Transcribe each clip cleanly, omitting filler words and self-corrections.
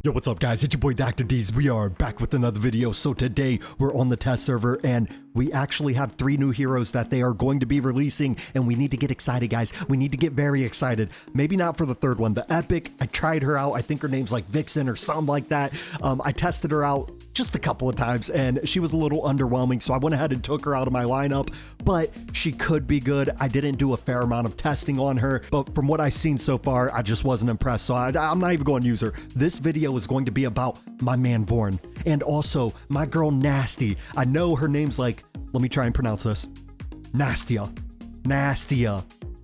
Yo, what's up guys? It's your boy Dr. D's. We are back with another video. So today we're on the test server and we actually have 3 new heroes that they are going to be releasing, and we need to get excited, guys. We need to get very excited. Maybe not for the third one. The Epic, I tried her out. I think her name's like Vixen or something like that. I tested her out just a couple of times and she was a little underwhelming, so I went ahead and took her out of my lineup, but she could be good. I didn't do a fair amount of testing on her, but from what I've seen so far, I just wasn't impressed, so I'm not even going to use her. This video is going to be about my man Vorn and also my girl Nastya. I know her name's like, let me try and pronounce this, Nastya.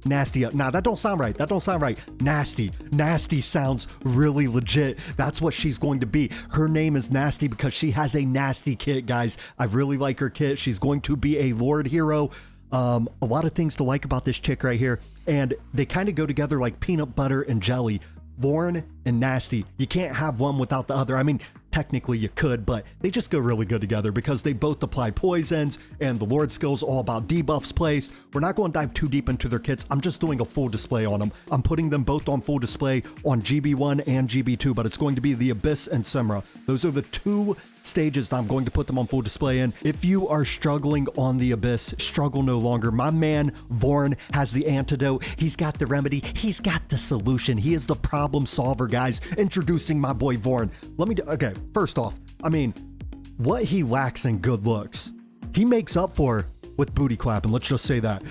Nah, that don't sound right. Nastya sounds really legit. That's what she's going to be. Her name is Nastya because she has a nasty kit, guys. I really like her kit. She's going to be a Lord hero. A lot of things to like about this chick right here, and they kind of go together like peanut butter and jelly. Vorn and Nastya, you can't have one without the other. I mean, technically you could, but they just go really good together because they both apply poisons, and the Lord skill's all about debuffs placed. We're not going to dive too deep into their kits. I'm just doing a full display on them. I'm putting them both on full display on GB1 and GB2, but it's going to be the Abyss and Semrah. Those are the 2 stages that I'm going to put them on full display in. If you are struggling on the Abyss, struggle no longer. My man Vorn has the antidote. He's got the remedy. He's got the solution. He is the problem solver, guys. Introducing my boy Vorn. Okay, first off, I mean, what he lacks in good looks, he makes up for with booty clapping. Let's just say that.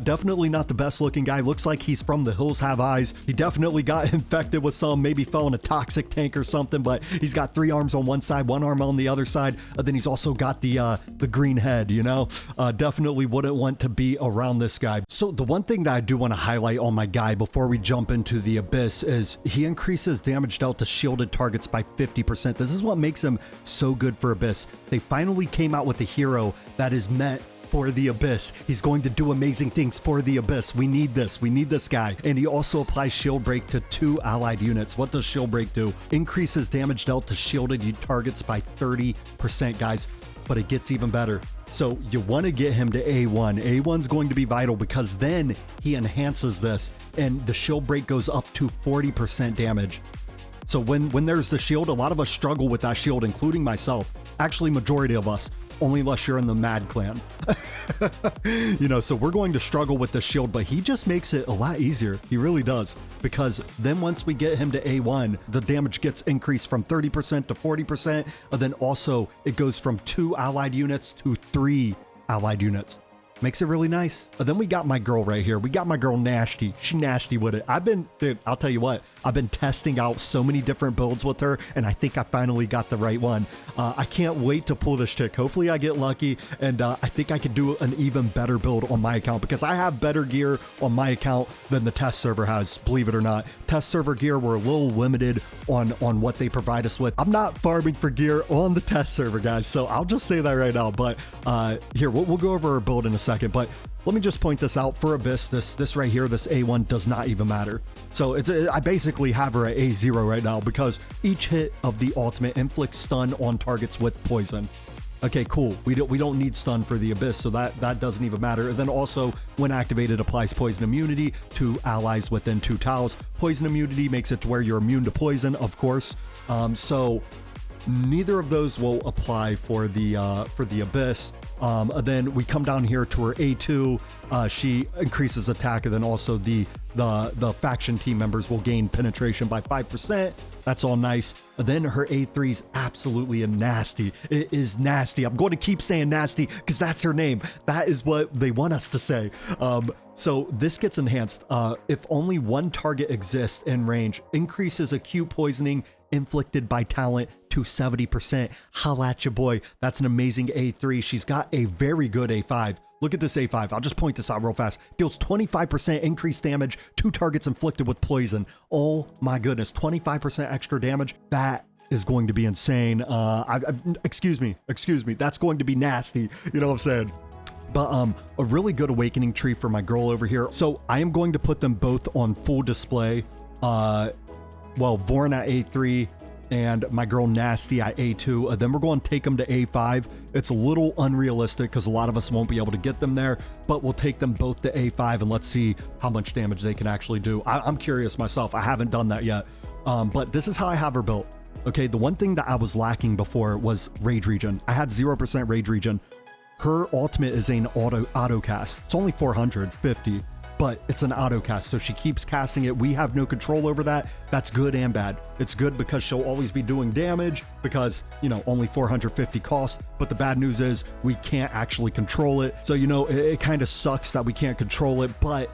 Definitely not the best looking guy. Looks like he's from the Hills Have Eyes. He definitely got infected with some, maybe fell in a toxic tank or something, but he's got 3 arms on one side, 1 arm on the other side. Then he's also got the green head, you know? Definitely wouldn't want to be around this guy. So the one thing that I do want to highlight on my guy before we jump into the Abyss is he increases damage dealt to shielded targets by 50%. This is what makes him so good for Abyss. They finally came out with a hero that is meant for the Abyss. He's going to do amazing things for the Abyss. We need this. We need this guy. And he also applies shield break to 2 allied units. What does shield break do? Increases damage dealt to shielded targets by 30%, guys. But it gets even better. So you want to get him to A1. A1's going to be vital because then he enhances this and the shield break goes up to 40% damage. So when there's the shield, a lot of us struggle with that shield, including myself. Actually, majority of us. Only unless you're in the Mad Clan. You know, so we're going to struggle with the shield, but he just makes it a lot easier. He really does. Because then once we get him to A1, the damage gets increased from 30% to 40%. And then also it goes from 2 allied units to 3 allied units. Makes it really nice. And then we got my girl right here. We got my girl Nastya. She nasty with it. Dude, I'll tell you what, I've been testing out so many different builds with her, and I think I finally got the right one. I can't wait to pull this chick. Hopefully I get lucky, and I think I could do an even better build on my account because I have better gear on my account than the test server has, believe it or not. Test server gear, we're a little limited on what they provide us with. I'm not farming for gear on the test server, guys, so I'll just say that right now. But here, we'll go over our build in a second, but let me just point this out for Abyss. This right here, this A1 does not even matter. So I basically have her at A0 right now because each hit of the ultimate inflicts stun on targets with poison. Okay, cool. We don't need stun for the Abyss, so that doesn't even matter. And then also, when activated, applies poison immunity to allies within 2 tiles. Poison immunity makes it to where you're immune to poison, of course. So neither of those will apply for the Abyss. Then we come down here to her A2. She increases attack, and then also the faction team members will gain penetration by 5%. That's all nice. And then her A3 is absolutely nasty. It is nasty. I'm going to keep saying nasty because that's her name. That is what they want us to say. So this gets enhanced. If only 1 target exists in range, increases acute poisoning inflicted by talent to 70%. Holla at your boy. That's an amazing A3. She's got a very good A5. Look at this A5. I'll just point this out real fast. Deals 25% increased damage to targets inflicted with poison. Oh my goodness, 25% extra damage. That is going to be insane. Excuse me. That's going to be nasty. You know what I'm saying? But a really good awakening tree for my girl over here. So I am going to put them both on full display. Well, Vorn at A3 and my girl Nastya at A2. Then we're going to take them to A5. It's a little unrealistic because a lot of us won't be able to get them there, but we'll take them both to A5 and let's see how much damage they can actually do. I'm curious myself. I haven't done that yet. But this is how I have her built. Okay, the one thing that I was lacking before was rage regen. I had 0% rage regen. Her ultimate is an auto cast. It's only 450, but it's an auto cast, so she keeps casting it. We have no control over that. That's good and bad. It's good because she'll always be doing damage because, you know, only 450 cost, but the bad news is we can't actually control it. So, you know, it kind of sucks that we can't control it, but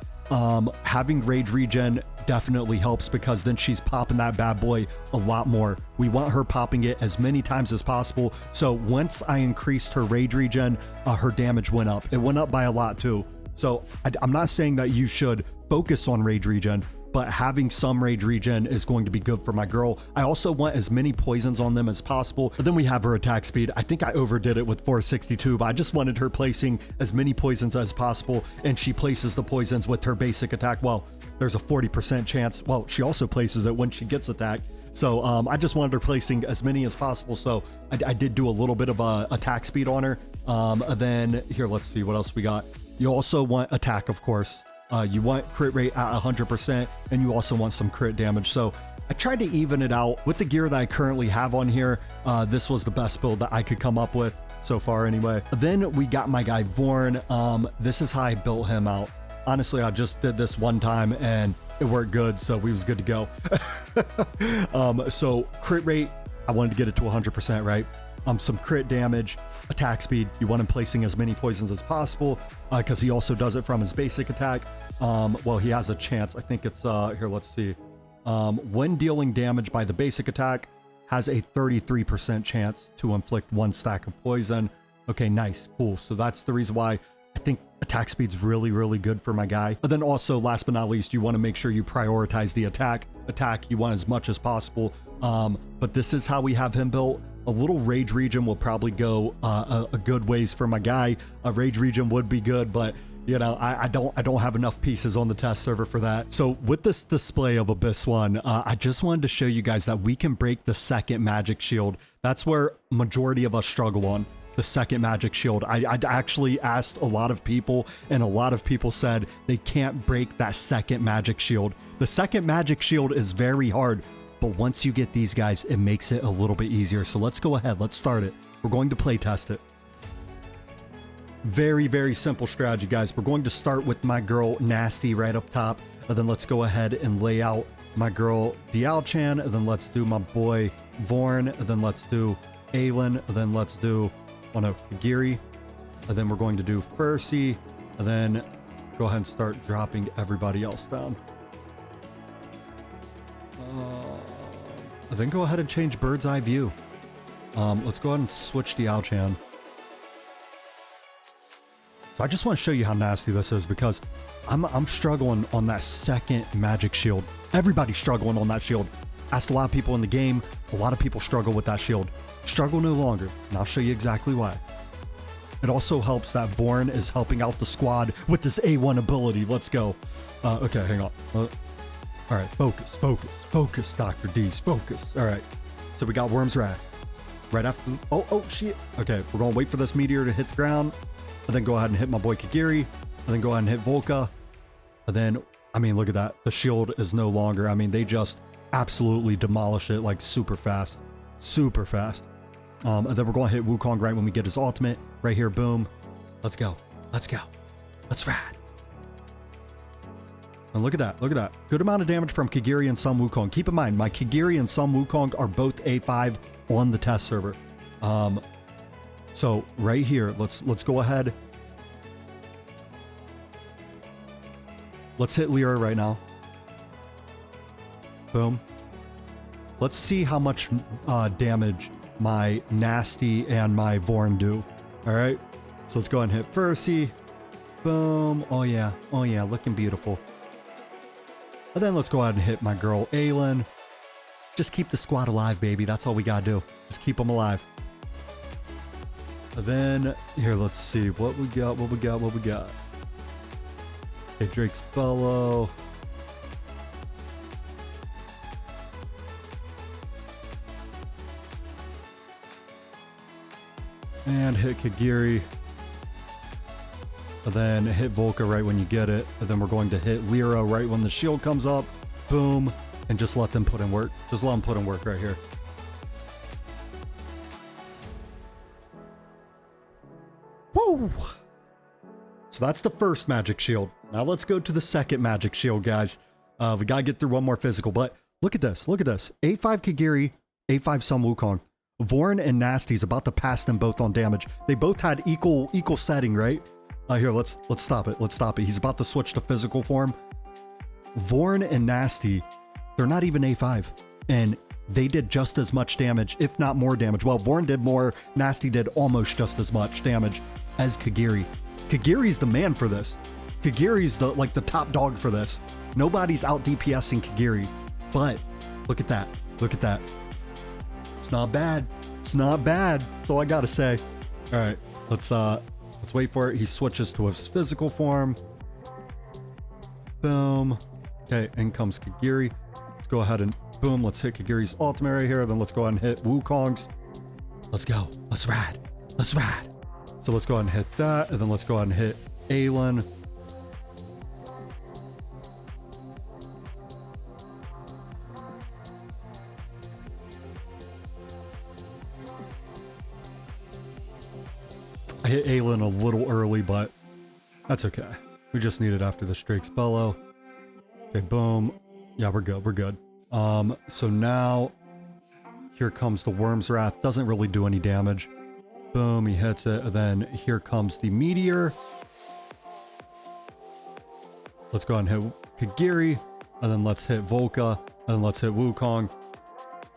having rage regen definitely helps because then she's popping that bad boy a lot more. We want her popping it as many times as possible. So once I increased her rage regen, her damage went up. It went up by a lot too. So I'm not saying that you should focus on rage regen, but having some rage regen is going to be good for my girl. I also want as many poisons on them as possible. But then we have her attack speed. I think I overdid it with 462, but I just wanted her placing as many poisons as possible, and she places the poisons with her basic attack. Well, there's a 40% chance. Well, she also places it when she gets attacked. So I just wanted her placing as many as possible. So I did do a little bit of attack speed on her. Then here, let's see what else we got. You also want attack, of course. You want crit rate at 100%, and you also want some crit damage. So I tried to even it out with the gear that I currently have on here. This was the best build that I could come up with so far anyway. Then we got my guy Vorn. This is how I built him out. Honestly, I just did this one time and it worked good, so we was good to go. So crit rate, I wanted to get it to 100%, right? Some crit damage, attack speed. You want him placing as many poisons as possible because he also does it from his basic attack. Well, he has a chance. I think it's here. Let's see. When dealing damage by the basic attack, has a 33% chance to inflict 1 stack of poison. Okay, nice, cool. So that's the reason why I think attack speed's really, really good for my guy. But then also, last but not least, you want to make sure you prioritize the attack. You want as much as possible. But this is how we have him built. A little rage regen will probably go a good ways for my guy. A rage regen would be good, but you know, I don't have enough pieces on the test server for that. So with this display of Abyss 1, I just wanted to show you guys that we can break the second magic shield. That's where majority of us struggle on. The second magic shield. I actually asked a lot of people, and a lot of people said they can't break that second magic shield. The second magic shield is very hard, but once you get these guys, it makes it a little bit easier. So let's go ahead, let's start it. We're going to play test it. Very, very simple strategy, guys. We're going to start with my girl Nastya right up top, and then let's go ahead and lay out my girl Dialchan, and then let's do my boy Vorn, and then let's do Aelin, and then let's do Kagiri, and then we're going to do Furcy, and then go ahead and start dropping everybody else down. And then go ahead and change bird's eye view. Let's go ahead and switch the Dialchan. So I just want to show you how nasty this is because I'm struggling on that second magic shield. Everybody's struggling on that shield. Asked a lot of people in the game. A lot of people struggle with that shield. Struggle no longer, and I'll show you exactly why. It also helps that Vorn is helping out the squad with this A1 ability. Let's go. Okay, hang on. All right, focus, Dr. D's, focus. All right, so we got Worm's Wrath. Right after, oh, shit. Okay, we're gonna wait for this meteor to hit the ground, and then go ahead and hit my boy Kagiri, and then go ahead and hit Volca. And then, I mean, look at that. The shield is no longer, I mean, they just absolutely demolish it like super fast. And then we're going to hit Wukong right when we get his ultimate. Right here, boom. Let's go. Let's ride. And look at that. Good amount of damage from Kagiri and some Wukong. Keep in mind, my Kagiri and some Wukong are both A5 on the test server. So right here, let's go ahead. Let's hit Lyra right now. Boom. Let's see how much damage my Nastya and my Vorn do. All right, so let's go ahead and hit Furcy. Boom. Oh yeah, looking beautiful. And then let's go ahead and hit my girl Aelin. Just keep the squad alive, baby. That's all we gotta do. Just keep them alive. And then here, let's see what we got. Okay, Drake's Bellow. And hit Kagiri. And then hit Volca right when you get it. And then we're going to hit Lyra right when the shield comes up. Boom. And just let them put in work. Just let them put in work right here. Whew. So that's the first magic shield. Now let's go to the second magic shield, guys. We gotta get through one more physical, but look at this. Look at this. A5 Kagiri, A5 Sun Wukong. Vorn and Nasty's about to pass them both on damage. They both had equal setting, right? Here, let's stop it. Let's stop it. He's about to switch to physical form. Vorn and Nasty, they're not even A5. And they did just as much damage, if not more damage. Well, Vorn did more. Nasty did almost just as much damage as Kagiri. Kagiri's the man for this. Kagiri's the top dog for this. Nobody's out DPSing Kagiri, but look at that. Look at that. It's not bad. It's not bad. That's all I gotta say. All right, let's wait for it. He switches to his physical form. Boom. Okay, in comes Kagiri. Let's go ahead and boom. Let's hit Kagiri's ultimate right here. Then let's go ahead and hit Wukong's. Let's go. Let's ride. Let's ride. So let's go ahead and hit that, and then let's go ahead and hit Aelin. I hit Aelin a little early, but that's okay. We just need it after the Drake's Bellow. Okay, boom. Yeah, we're good. We're good. So now here comes the Worm's Wrath. Doesn't really do any damage. Boom, he hits it, and then here comes the Meteor. Let's go ahead and hit Kagiri, and then let's hit Volca, and then let's hit Wukong.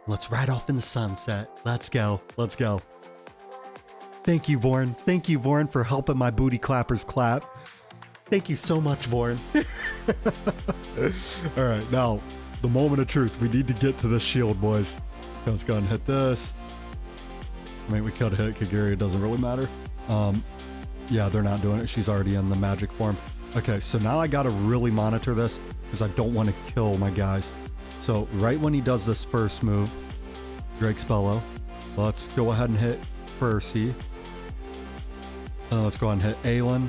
Let's ride off in the sunset. Let's go. Let's go. Thank you, Vorn. Thank you, Vorn, for helping my booty clappers clap. Thank you so much, Vorn. All right, now, the moment of truth. We need to get to this shield, boys. Let's go ahead and hit this. I mean, we could hit Kagiri, it doesn't really matter. Yeah, they're not doing it. She's already in the magic form. Okay, so now I gotta really monitor this because I don't want to kill my guys. So right when he does this first move, Drake's Bellow, let's go ahead and hit Percy. Let's go ahead and hit Aelin.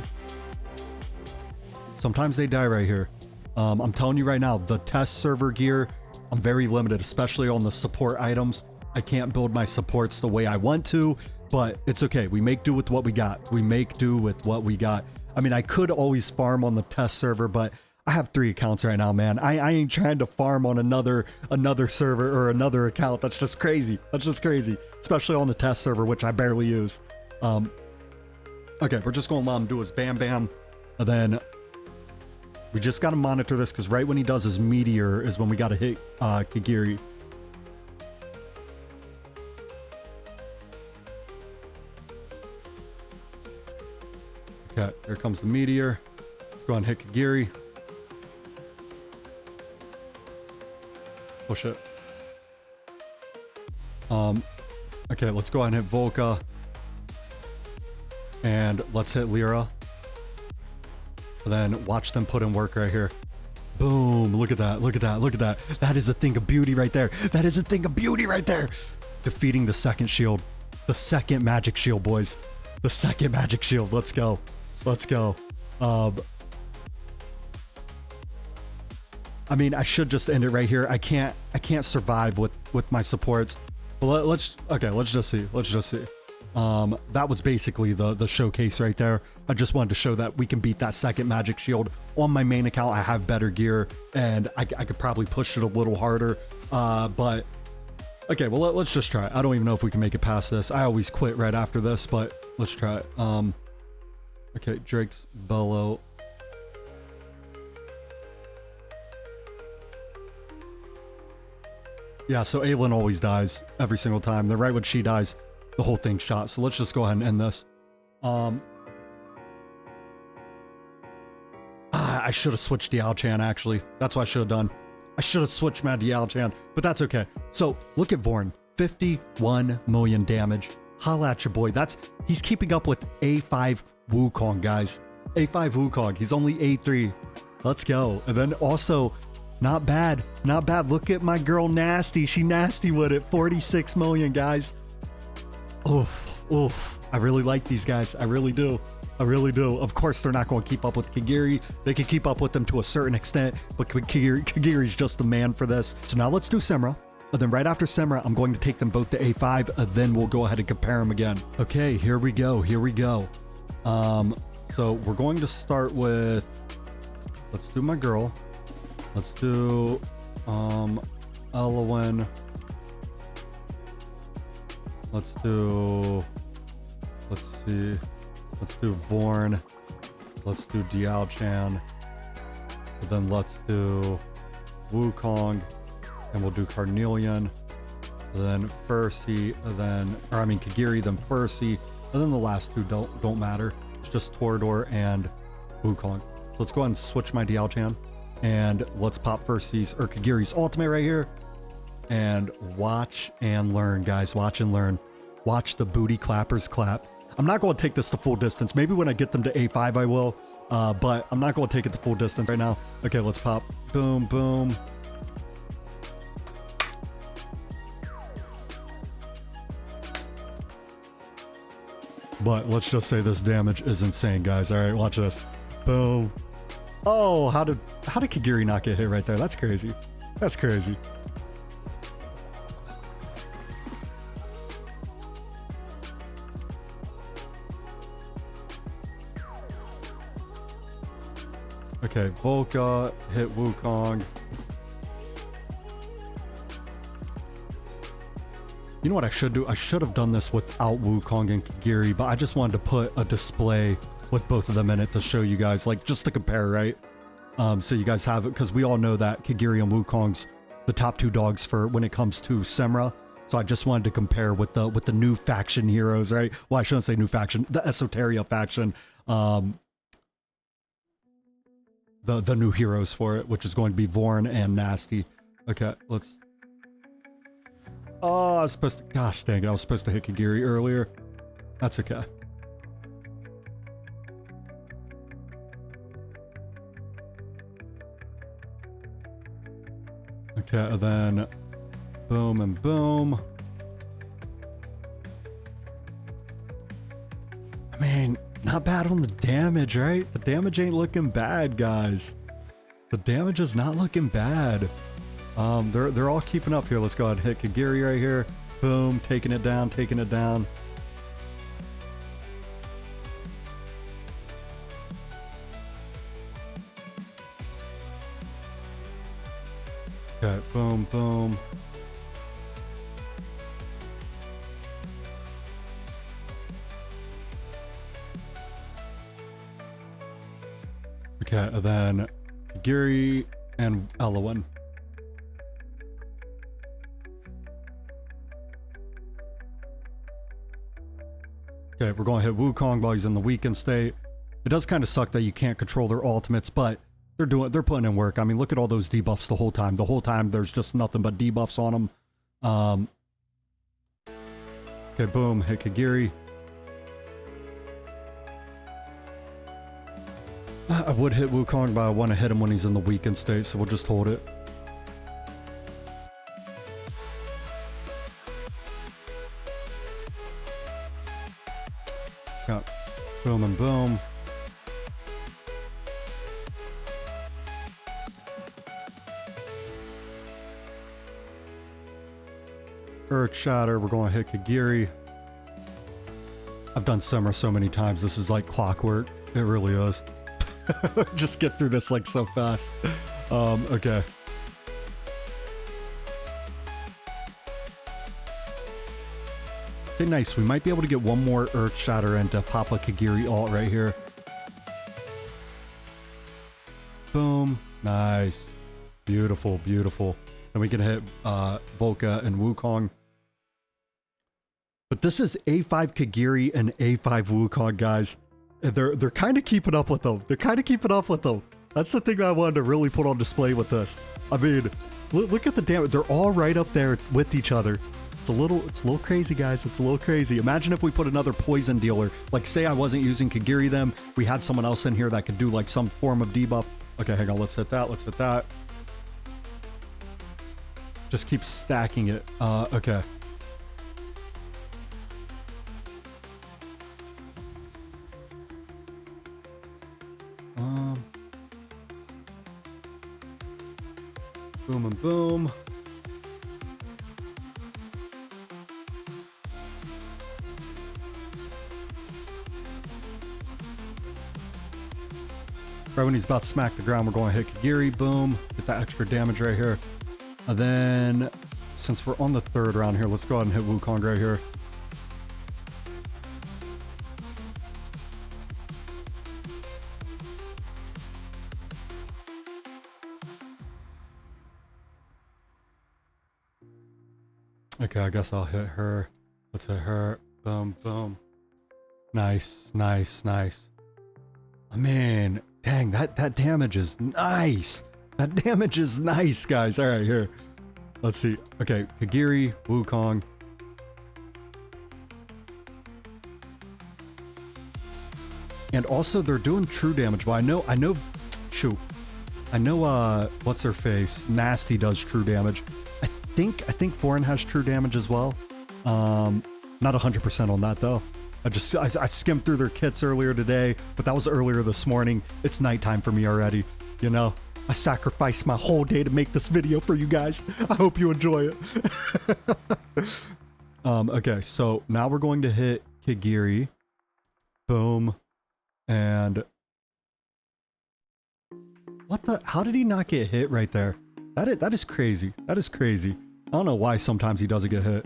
Sometimes they die right here. I'm telling you right now, the test server gear, I'm very limited, especially on the support items. I can't build my supports the way I want to, but it's okay. We make do with what we got. We make do with what we got. I mean, I could always farm on the test server, but I have 3 accounts right now, man. I ain't trying to farm on another server or another account. That's just crazy. That's just crazy, especially on the test server, which I barely use. Okay, we're just going to let him do his bam bam, and then we just got to monitor this because right when he does his Meteor is when we got to hit Kagiri. Okay, here comes the Meteor. Let's go ahead and hit Kagiri. Push it. Okay, let's go ahead and hit Volca. And let's hit Lyra. And then watch them put in work right here. Boom. Look at that. Look at that. Look at that. That is a thing of beauty right there. That is a thing of beauty right there. Defeating the second shield. The second magic shield, boys. The second magic shield. Let's go. Let's go. I mean, I should just end it right here. I can't survive with my supports. But let's just see. Let's just see. That was basically the showcase right there. I just wanted to show that we can beat that second magic shield. On my main account, I have better gear, and I could probably push it a little harder. But okay, well, let's just try it. I don't even know if we can make it past this. I always quit right after this, but let's try it. Okay, Drake's Bellow. Yeah, so Aelin always dies every single time. Then right when she dies, the whole thing's shot. So let's just go ahead and end this. I should have switched Diao-chan, actually. That's what I should have done. I should have switched my Diao-chan, but that's okay. So look at Vorn, 51 million damage. Holla at your boy. He's keeping up with A5 Wukong, guys. A5 Wukong. He's only A3. Let's go. And then also, not bad. Not bad. Look at my girl Nasty. She nasty with it. 46 million, guys. Oof. Oof. I really like these guys. I really do. I really do. Of course, they're not going to keep up with Kagiri. They can keep up with them to a certain extent, but Kagiri's just the man for this. So now let's do Semrah. And then right after Semrah, I'm going to take them both to A5, and then we'll go ahead and compare them again. Okay, here we go. Here we go. So we're going to start with, let's do my girl. Let's do, Elowen. Let's do, let's see. Let's do Vorn. Let's do Diao-chan. And then let's do Wukong. And we'll do Carnelian. And then Furcy. And then, or I mean Kagiri, then Furcy. And then the last two don't matter. It's just Torador and Wukong. So let's go ahead and switch my Diao-chan. And let's pop Furcy's or Kagiri's ultimate right here. And watch and learn, guys. Watch and learn. Watch the booty clappers clap. I'm not going to take this to full distance. Maybe when I get them to A5 I will. But I'm not going to take it to full distance right now. Okay, let's pop. Boom, boom. But let's just say this damage is insane, guys. All right, watch this. Boom. Oh, how did Kagiri not get hit right there? That's crazy. That's crazy. Okay, Volca hit Wukong. You know what I should do? I should have done this without Wukong and Kagiri, but I just wanted to put a display with both of them in it to show you guys, like, just to compare, right? So you guys have it, because we all know that Kagiri and Wukong's the top two dogs for when it comes to Semrah. So I just wanted to compare with the new faction heroes, right? Well, I shouldn't say new faction, the Esoteria faction. The new heroes for it, which is going to be Vorn and Nastya. Okay, let's... Oh, I was supposed to... Gosh dang it, I was supposed to hit Kagiri earlier. That's okay. Okay, and then... Boom and boom. I mean... Not bad on the damage, right? The damage ain't looking bad, guys. The damage is not looking bad. They're all keeping up here. Let's go ahead and hit Kagiri right here. Boom, taking it down, taking it down. Okay, boom, boom. Okay, and then Kagiri and Elowen. Okay, we're going to hit Wukong while he's in the weakened state. It does kind of suck that you can't control their ultimates, but they're putting in work. I mean, look at all those debuffs the whole time. The whole time there's just nothing but debuffs on them. Okay, boom, hit Kagiri. I would hit Wukong, but I want to hit him when he's in the weakened state, so we'll just hold it. Got boom and boom. Earth Shatter, we're going to hit Kagiri. I've done Semrah so many times, this is like clockwork. It really is. Just get through this like so fast. Okay. Okay, nice. We might be able to get one more Earth Shatter into Papa Kagiri ult right here. Boom. Nice. Beautiful, beautiful. And we can hit Volca and Wukong. But this is A5 Kagiri and A5 Wukong, guys. They're kind of keeping up with them. They're kind of keeping up with them. That's the thing that I wanted to really put on display with this. I mean, look at the damage. They're all right up there with each other. It's a little crazy, guys. It's a little crazy. Imagine if we put another poison dealer. Like, say I wasn't using Kagiri then. We had someone else in here that could do like some form of debuff. Okay, hang on. Let's hit that. Let's hit that. Just keep stacking it. Okay. Boom and boom. Right when he's about to smack the ground, we're going to hit Kagiri. Boom. Get that extra damage right here. And then, since we're on the third round here, let's go ahead and hit Wukong right here. Okay, I guess I'll hit her. Let's hit her. Boom, boom. Nice, nice, nice. I mean, dang, that damage is nice. That damage is nice, guys. All right, here. Let's see. Okay, Kagiri, Wukong. And also, they're doing true damage. Well, I know, shoot. I know, what's her face? Nasty does true damage. I think Vorn has true damage as well. Not 100% on that though. I skimmed through their kits earlier today, but that was earlier this morning. It's nighttime for me already. You know, I sacrificed my whole day to make this video for you guys. I hope you enjoy it. Okay, so now we're going to hit Kagiri. Boom. And what the? How did he not get hit right there? That is crazy. That is crazy. I don't know why sometimes he doesn't get hit.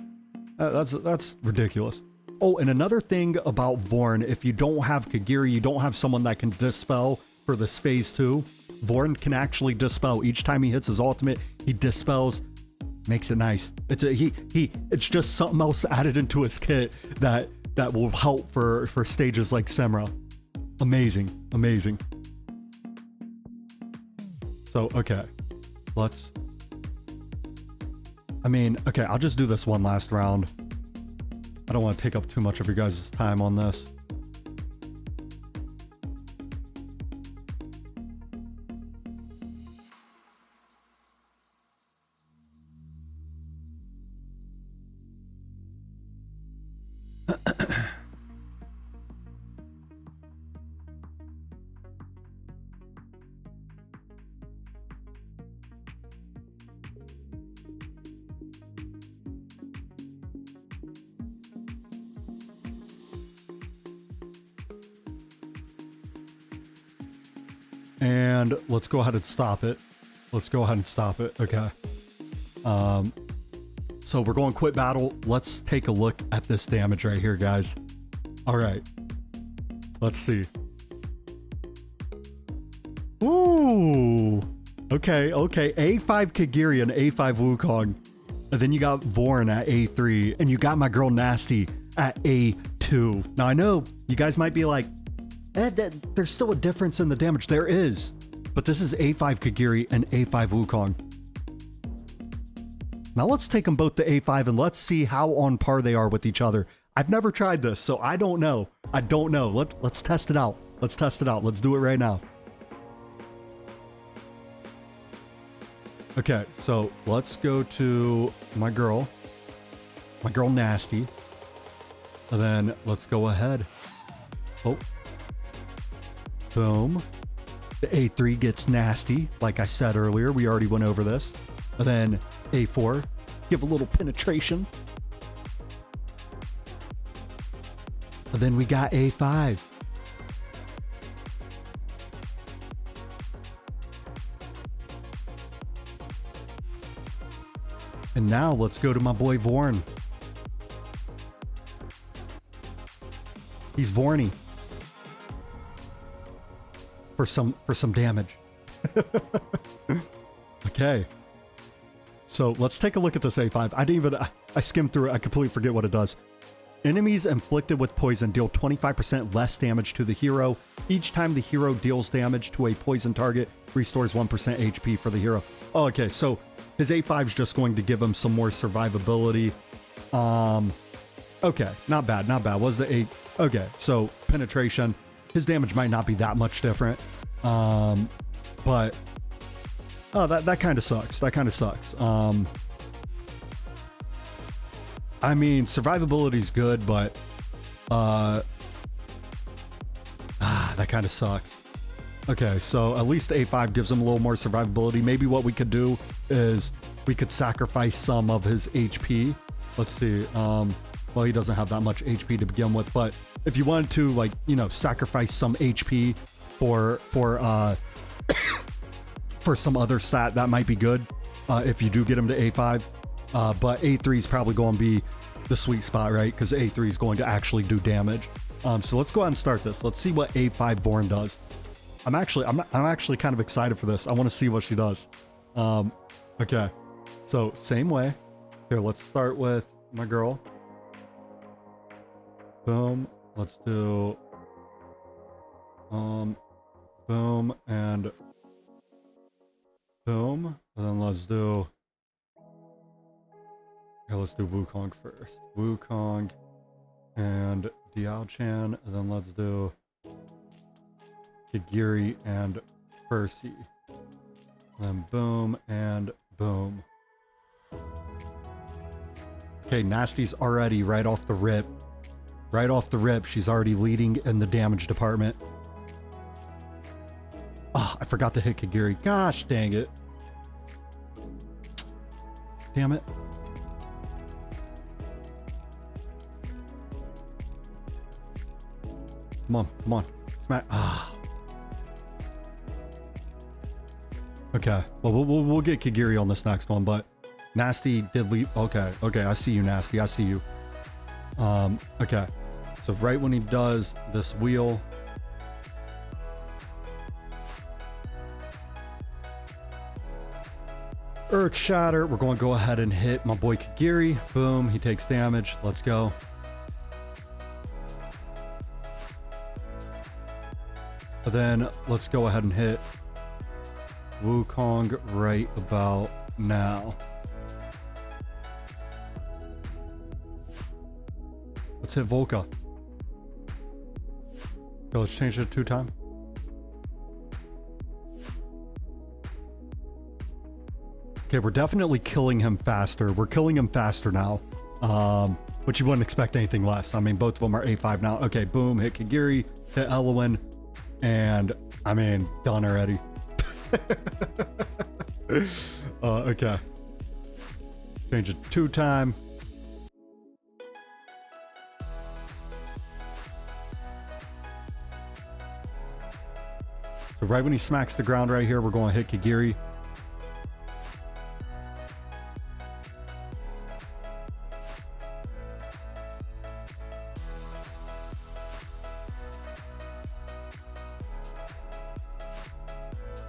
That's ridiculous. Oh, and another thing about Vorn, if you don't have Kagiri, you don't have someone that can dispel for this phase 2. Vorn can actually dispel. Each time he hits his ultimate, he dispels. Makes it nice. It's just something else added into his kit that will help for stages like Semrah. Amazing, amazing. So okay, okay, I'll just do this one last round. I don't want to take up too much of your guys' time on this. And let's go ahead and stop it. Let's go ahead and stop it. Okay. So we're going quit battle. Let's take a look at this damage right here, guys. All right. Let's see. Ooh. Okay. A5 Kagiri and A5 Wukong. And then you got Vorn at A3. And you got my girl Nasty at A2. Now I know you guys might be like, there's still a difference in the damage. There is. But this is A5 Kagiri and A5 Wukong. Now let's take them both to A5 and let's see how on par they are with each other. I've never tried this, so I don't know. Let's test it out. Let's test it out. Let's do it right now. Okay, so let's go to my girl Nasty. And then let's go ahead. Oh. Boom. The A3 gets Nasty. Like I said earlier, we already went over this. And then A4, give a little penetration. And then we got A5. And now let's go to my boy Vorn. He's Vorny. For some damage. Okay. So let's take a look at this A5. I skimmed through it. I completely forget what it does. Enemies inflicted with poison deal 25% less damage to the hero. Each time the hero deals damage to a poison target, restores 1% HP for the hero. Oh, okay, so his A5 is just going to give him some more survivability. Okay, not bad. Was the A... Okay, so penetration. His damage might not be that much different. But... Oh, that kind of sucks. That kind of sucks. I mean, survivability is good, but that kind of sucks. Okay, so at least A5 gives him a little more survivability. Maybe what we could do is we could sacrifice some of his HP. Let's see. Well, he doesn't have that much HP to begin with, but if you wanted to, like, you know, sacrifice some HP for some other stat that might be good if you do get him to A5. But A3 is probably going to be the sweet spot, right? Because A3 is going to actually do damage. So let's go ahead and start this. Let's see what A5 Vorn does. I'm actually kind of excited for this. I want to see what she does. Okay, so same way. Here, let's start with my girl. Boom. Let's do boom and boom. And then let's do Wukong first. Wukong and Diao-chan. And then let's do Kagiri and Percy. Then boom and boom. Okay, Nasty's already right off the rip. Right off the rip, she's already leading in the damage department. Oh, I forgot to hit Kagiri. Gosh dang it. Damn it. Come on, come on. Smack. Ah. Okay, well, we'll get Kagiri on this next one, but Nasty did leave. Okay, I see you, Nasty. I see you. Okay. So right when he does this wheel, Earth Shatter, we're going to go ahead and hit my boy Kagiri. Boom, he takes damage. Let's go. And then let's go ahead and hit Wukong right about now. Let's hit Volca. Okay, let's change it to 2-time. Okay, we're definitely killing him faster. We're killing him faster now. But you wouldn't expect anything less. I mean, both of them are A5 now. Okay, boom, hit Kagiri, hit Elowen, and I mean, done already. Okay. Change it to 2-time. So right when he smacks the ground right here, we're going to hit Kagiri.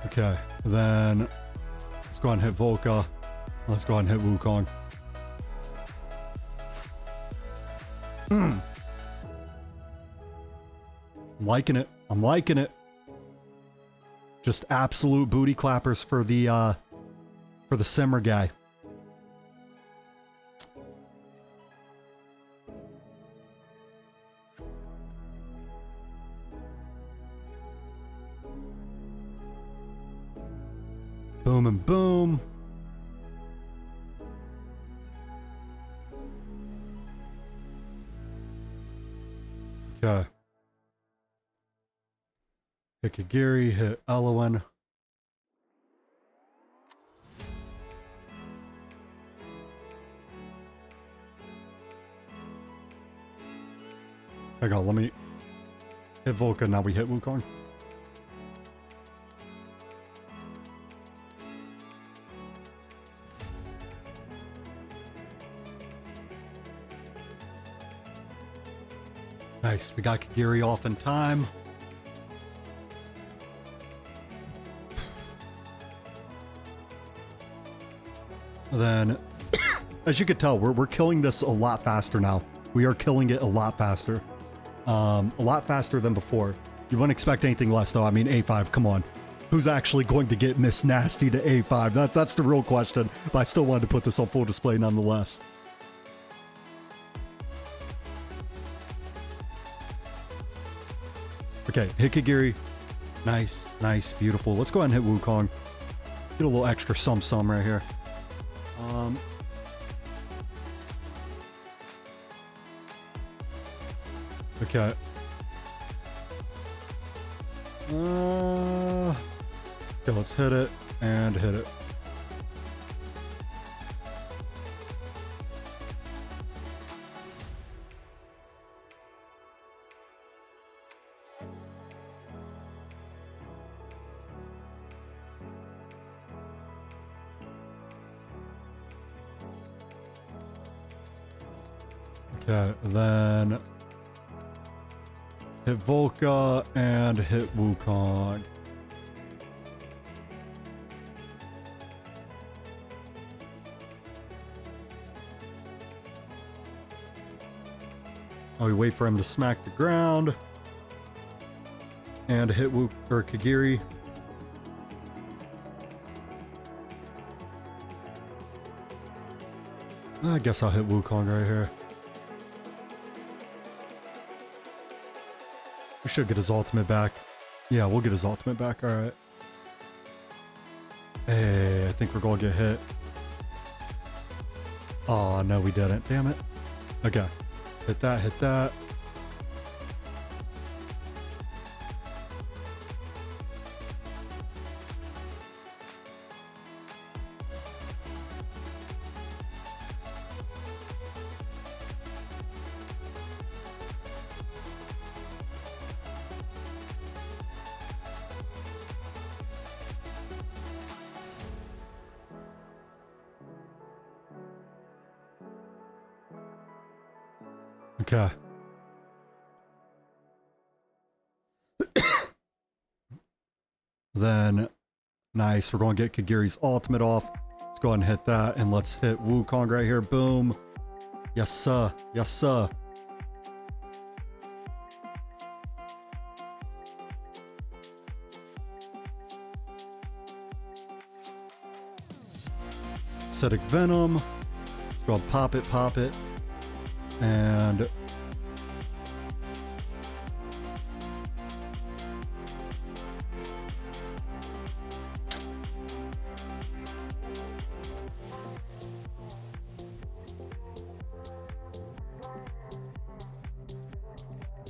Okay, then let's go ahead and hit Volca. Let's go ahead and hit Wukong. I'm liking it. I'm liking it. Just absolute booty clappers for the Semrah guy. Boom and boom. Okay. Hit Kagiri, hit Elowen. Hang on, let me hit Volca, now we hit Wukong. Nice, we got Kagiri off in time. Then, as you can tell, we're killing this a lot faster now. We are killing it a lot faster. A lot faster than before. You wouldn't expect anything less, though. I mean, A5, come on. Who's actually going to get Miss Nasty to A5? That's the real question, but I still wanted to put this on full display nonetheless. Okay, hit Kagiri. Nice, nice, beautiful. Let's go ahead and hit Wukong. Get a little extra sum right here. Okay. Okay, let's hit it and hit it. Okay, then hit Volca and hit Wukong. Oh, we wait for him to smack the ground and hit Kagiri. I guess I'll hit Wukong right here. We should get his ultimate back. Yeah, we'll get his ultimate back. All right. Hey, I think we're going to get hit. Oh, no, we didn't. Damn it. Okay. Hit that, hit that. Okay. Then, nice. We're going to get Kagiri's ultimate off. Let's go ahead and hit that. And let's hit Wukong right here. Boom. Yes, sir. Yes, sir. Acidic Venom. Let's go and pop it, pop it. And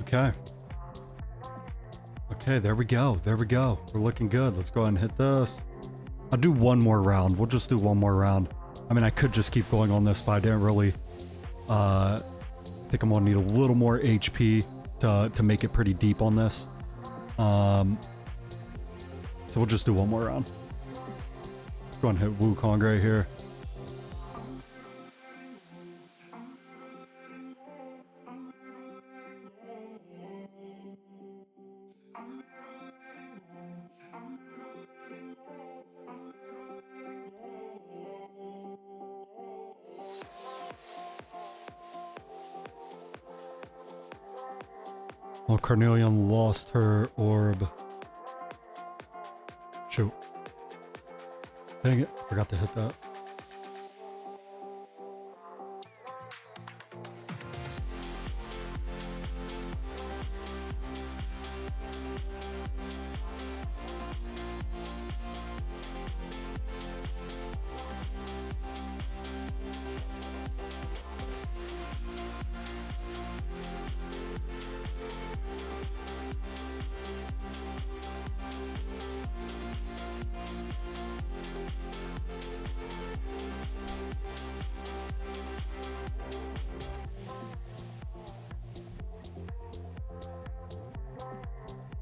okay. Okay, there we go. There we go. We're looking good. Let's go ahead and hit this. I'll do one more round. We'll just do one more round. I mean, I could just keep going on this, but I didn't really think I'm gonna need a little more HP to make it pretty deep on this. So we'll just do one more round. Let's go ahead and hit Wukong right here. Well, Carnelian lost her orb. Shoot. Dang it. Forgot to hit that.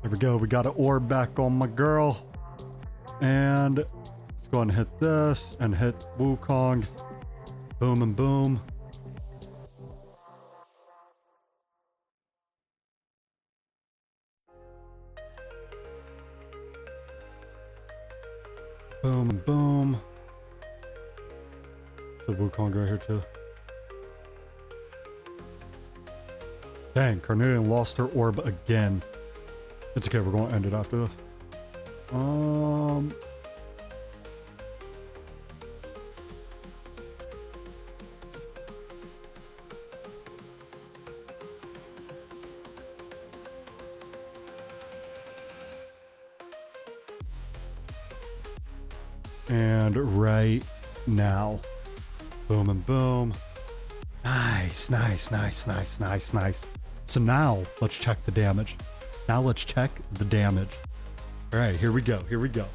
There we go. We got an orb back on my girl. And let's go ahead and hit this and hit Wukong. Boom and boom. Boom and boom. So Wukong right here too. Dang, Carnelian lost her orb again. It's okay, we're going to end it after this. And right now. Boom and boom. Nice, nice, nice, nice, nice, nice. So now, let's check the damage. Now let's check the damage. All right, here we go. Here we go.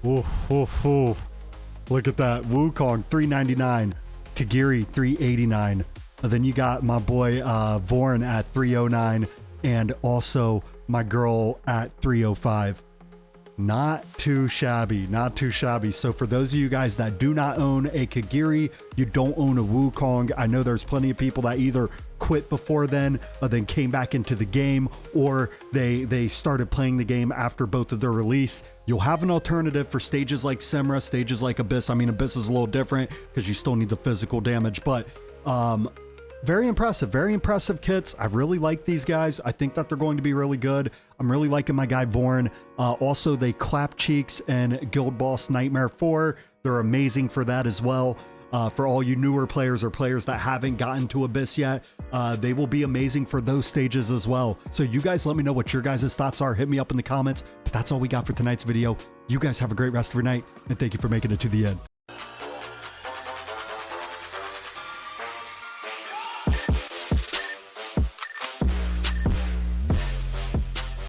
Oof, oof, oof. Look at that. Wukong, 399. Kagiri, 389. And then you got my boy Vorn at 309. And also my girl at 305. Not too shabby, not too shabby. So for those of you guys that do not own a Kagiri, you don't own a Wukong, I know there's plenty of people that either quit before then came back into the game, or they started playing the game after both of their release. You'll have an alternative for stages like Semrah, stages like Abyss. I mean, Abyss is a little different because you still need the physical damage, but very impressive kits. I really like these guys. I think that they're going to be really good. I'm really liking my guy Vorn. Also, they clap cheeks and Guild Boss Nightmare 4. They're amazing for that as well. For all you newer players or players that haven't gotten to Abyss yet, they will be amazing for those stages as well. So you guys let me know what your guys' thoughts are. Hit me up in the comments. But that's all we got for tonight's video. You guys have a great rest of your night, and thank you for making it to the end.